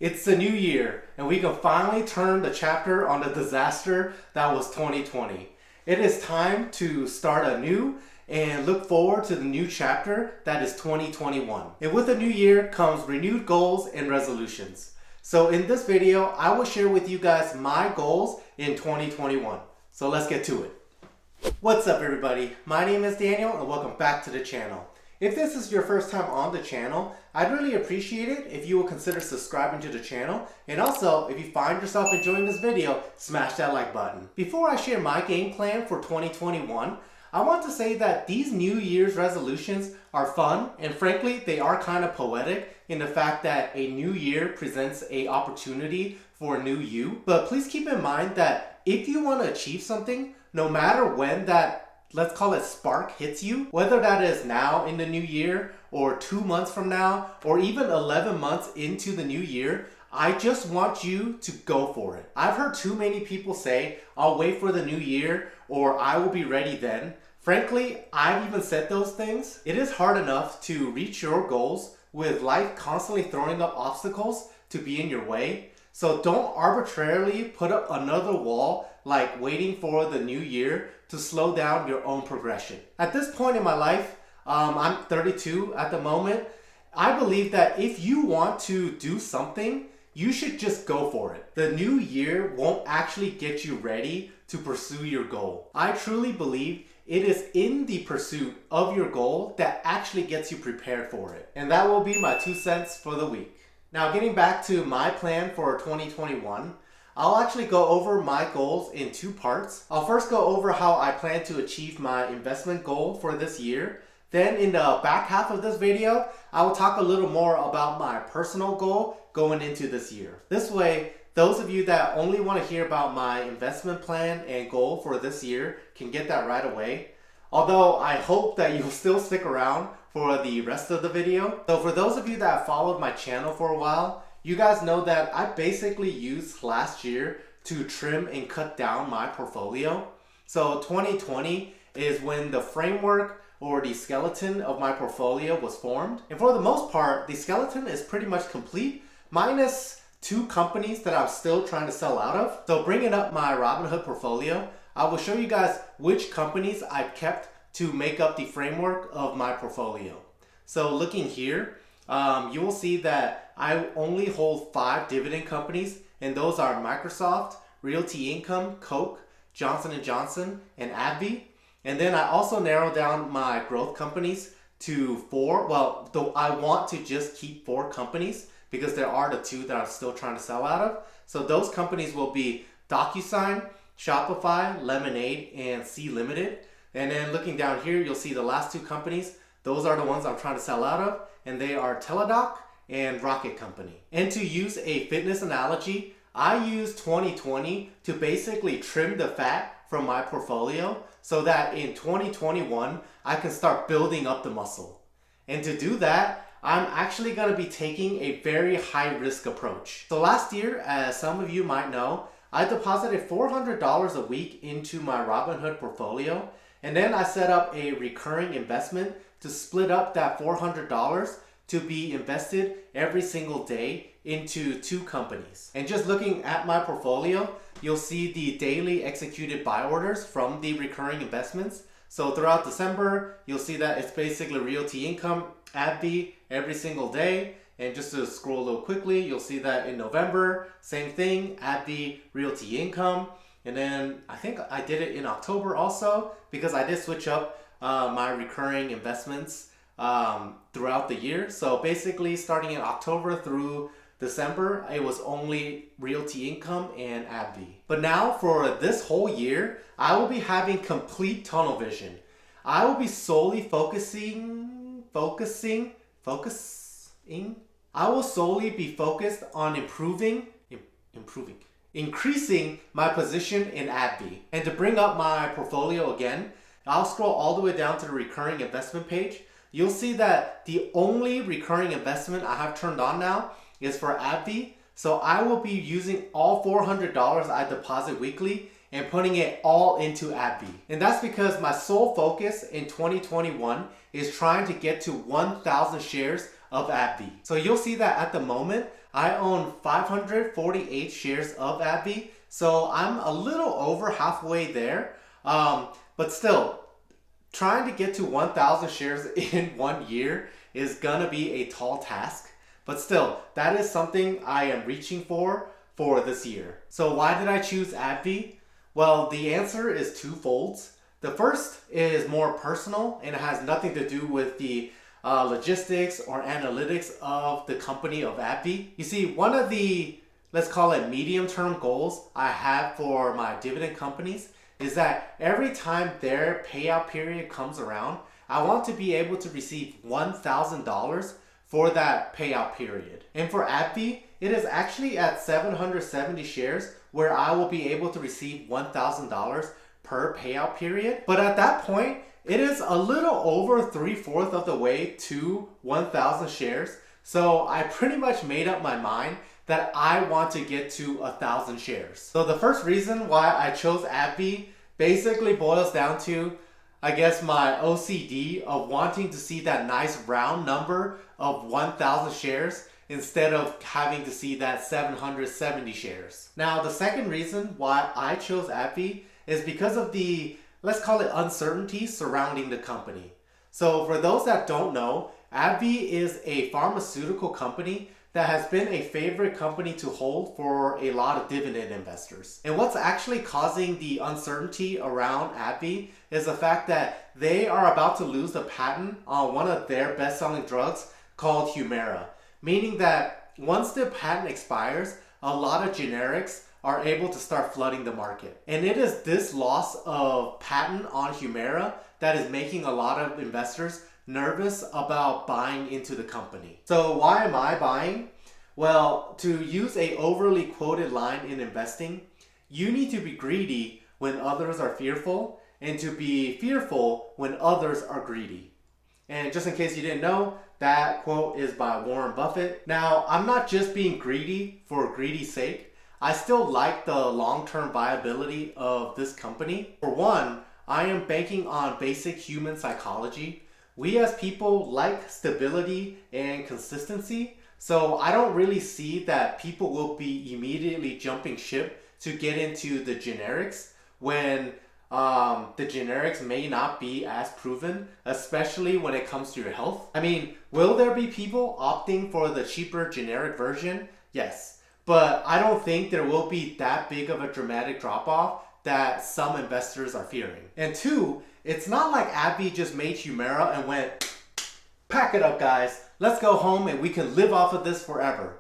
It's the new year, and we can finally turn the chapter on the disaster that was 2020. It is time to start anew and look forward to the new chapter that is 2021. And with the new year comes renewed goals and resolutions. So in this video, I will share with you guys my goals in 2021. So let's get to it. What's up everybody? My name is Daniel and welcome back to the channel. If this is your first time on the channel, I'd really appreciate it if you will consider subscribing to the channel, and also if you find yourself enjoying this video, smash that like button. Before I share my game plan for 2021, I want to say that these New Year's resolutions are fun, and frankly they are kind of poetic in the fact that a new year presents an opportunity for a new you. But please keep in mind that if you want to achieve something, no matter when that, let's call it, spark hits you, whether that is now in the new year or 2 months from now or even 11 months into the new year, I just want you to go for it. I've heard too many people say, I'll wait for the new year or I will be ready then. Frankly, I've even said those things. It is hard enough to reach your goals with life constantly throwing up obstacles to be in your way. So don't arbitrarily put up another wall like waiting for the new year to slow down your own progression. At this point in my life, I'm 32 at the moment. I believe that if you want to do something, you should just go for it. The new year won't actually get you ready to pursue your goal. I truly believe it is in the pursuit of your goal that actually gets you prepared for it. And that will be my 2 cents for the week. Now getting back to my plan for 2021, I'll actually go over my goals in 2 parts. I'll first go over how I plan to achieve my investment goal for this year. Then in the back half of this video, I will talk a little more about my personal goal going into this year. This way, those of you that only want to hear about my investment plan and goal for this year can get that right away. Although I hope that you'll still stick around for the rest of the video. So for those of you that have followed my channel for a while, you guys know that I basically used last year to trim and cut down my portfolio. So 2020 is when the framework or the skeleton of my portfolio was formed. And for the most part, the skeleton is pretty much complete, minus 2 companies that I'm still trying to sell out of. So bringing up my Robinhood portfolio, I will show you guys which companies I've kept to make up the framework of my portfolio. So looking here, you will see that I only hold 5 dividend companies, and those are Microsoft, Realty Income, Coke, Johnson & Johnson, and AbbVie. And then I also narrowed down my growth companies to 4. Well, though I want to just keep 4 companies because there are the 2 that I'm still trying to sell out of. So those companies will be DocuSign, Shopify, Lemonade, and C Limited. And then looking down here, you'll see the last 2 companies. Those are the ones I'm trying to sell out of, and they are Teladoc and Rocket Company. And to use a fitness analogy, I use 2020 to basically trim the fat from my portfolio so that in 2021, I can start building up the muscle. And to do that, I'm actually going to be taking a very high risk approach. So last year, as some of you might know, I deposited $400 a week into my Robinhood portfolio, and then I set up a recurring investment to split up that $400 to be invested every single day into 2 companies. And just looking at my portfolio, you'll see the daily executed buy orders from the recurring investments. So throughout December, you'll see that it's basically Realty Income, AbbVie every single day. And just to scroll a little quickly, you'll see that in November, same thing, AbbVie, Realty Income. And then I think I did it in October also because I did switch up my recurring investments throughout the year. So basically starting in October through December, it was only Realty Income and AbbVie. But now for this whole year, I will be having complete tunnel vision. I will be solely focusing. I will solely be focused on increasing my position in AbbVie. And to bring up my portfolio again, I'll scroll all the way down to the recurring investment page. You'll see that the only recurring investment I have turned on now is for AbbVie. So I will be using all $400 I deposit weekly and putting it all into AbbVie. And that's because my sole focus in 2021 is trying to get to 1,000 shares of AbbVie. So you'll see that at the moment, I own 548 shares of AbbVie, so I'm a little over halfway there. But still, trying to get to 1,000 shares in 1 year is gonna be a tall task. But still, that is something I am reaching for this year. So why did I choose AbbVie? Well, the answer is twofold. The first is more personal and it has nothing to do with the logistics or analytics of the company of AbbVie. You see, one of the, let's call it medium-term goals I have for my dividend companies is that every time their payout period comes around, I want to be able to receive $1,000 for that payout period. And for AbbVie, it is actually at 770 shares where I will be able to receive $1,000 per payout period. But at that point, it is a little over 3/4 of the way to 1,000 shares. So I pretty much made up my mind that I want to get to 1,000 shares. So the first reason why I chose AbbVie basically boils down to, I guess, my OCD of wanting to see that nice round number of 1,000 shares instead of having to see that 770 shares. Now, the second reason why I chose AbbVie is because of the, let's call it, uncertainty surrounding the company. So for those that don't know, AbbVie is a pharmaceutical company that has been a favorite company to hold for a lot of dividend investors. And what's actually causing the uncertainty around AbbVie is the fact that they are about to lose the patent on one of their best-selling drugs called Humira, meaning that once the patent expires, a lot of generics are able to start flooding the market. And it is this loss of patent on Humira that is making a lot of investors nervous about buying into the company. So why am I buying? Well, to use a overly quoted line in investing, you need to be greedy when others are fearful and to be fearful when others are greedy. And just in case you didn't know, that quote is by Warren Buffett. Now, I'm not just being greedy for greedy's sake. I still like the long-term viability of this company. For one, I am banking on basic human psychology. We as people like stability and consistency, so I don't really see that people will be immediately jumping ship to get into the generics when the generics may not be as proven, especially when it comes to your health. I mean, will there be people opting for the cheaper generic version? Yes, but I don't think there will be that big of a dramatic drop-off that some investors are fearing. And two, it's not like AbbVie just made Humira and went, pack it up guys, let's go home and we can live off of this forever.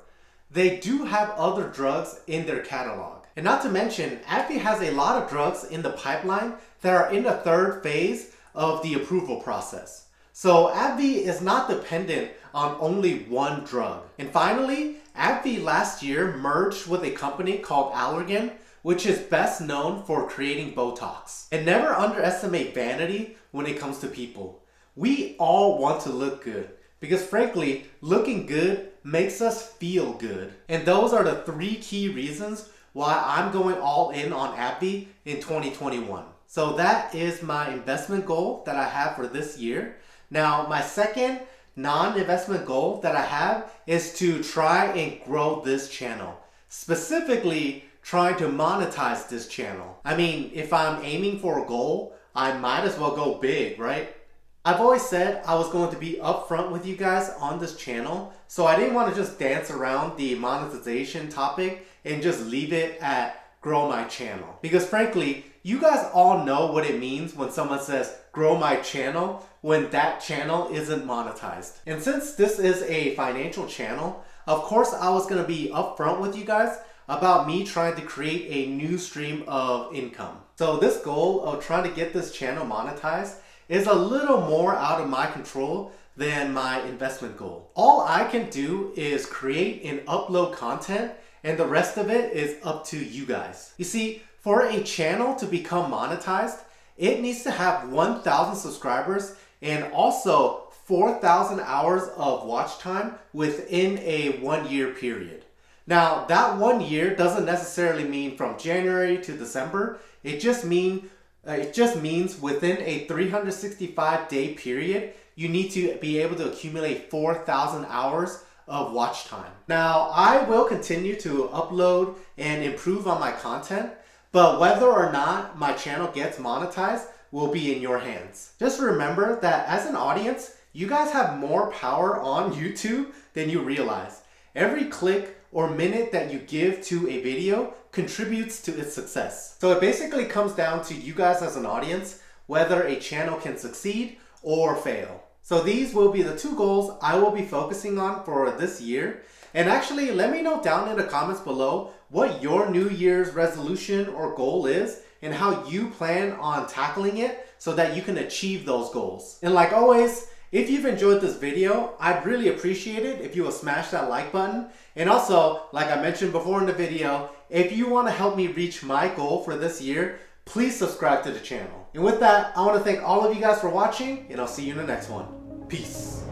They do have other drugs in their catalog. And not to mention, AbbVie has a lot of drugs in the pipeline that are in the third phase of the approval process. So AbbVie is not dependent on only one drug. And finally, AbbVie last year merged with a company called Allergan, which is best known for creating Botox. And never underestimate vanity when it comes to people. We all want to look good because frankly, looking good makes us feel good. And those are the three key reasons why I'm going all in on AbbVie in 2021. So that is my investment goal that I have for this year. Now, my second non-investment goal that I have is to try and grow this channel. Specifically, trying to monetize this channel. I mean, if I'm aiming for a goal, I might as well go big, right? I've always said I was going to be upfront with you guys on this channel, so I didn't want to just dance around the monetization topic and just leave it at grow my channel. Because frankly, you guys all know what it means when someone says grow my channel when that channel isn't monetized. And since this is a financial channel, of course I was going to be upfront with you guys about me trying to create a new stream of income. So this goal of trying to get this channel monetized is a little more out of my control than my investment goal. All I can do is create and upload content, and the rest of it is up to you guys. You see, for a channel to become monetized, it needs to have 1,000 subscribers and also 4,000 hours of watch time within a 1-year period. Now, that 1 year doesn't necessarily mean from January to December. It just means within a 365-day period, you need to be able to accumulate 4,000 hours of watch time. Now, I will continue to upload and improve on my content, but whether or not my channel gets monetized will be in your hands. Just remember that as an audience, you guys have more power on YouTube than you realize. Every click or minute that you give to a video contributes to its success. So it basically comes down to you guys as an audience, whether a channel can succeed or fail. So these will be the 2 goals I will be focusing on for this year. And actually, let me know down in the comments below what your New Year's resolution or goal is and how you plan on tackling it so that you can achieve those goals. And like always, if you've enjoyed this video, I'd really appreciate it if you will smash that like button. And also, like I mentioned before in the video, if you want to help me reach my goal for this year, please subscribe to the channel. And with that, I want to thank all of you guys for watching, and I'll see you in the next one. Peace.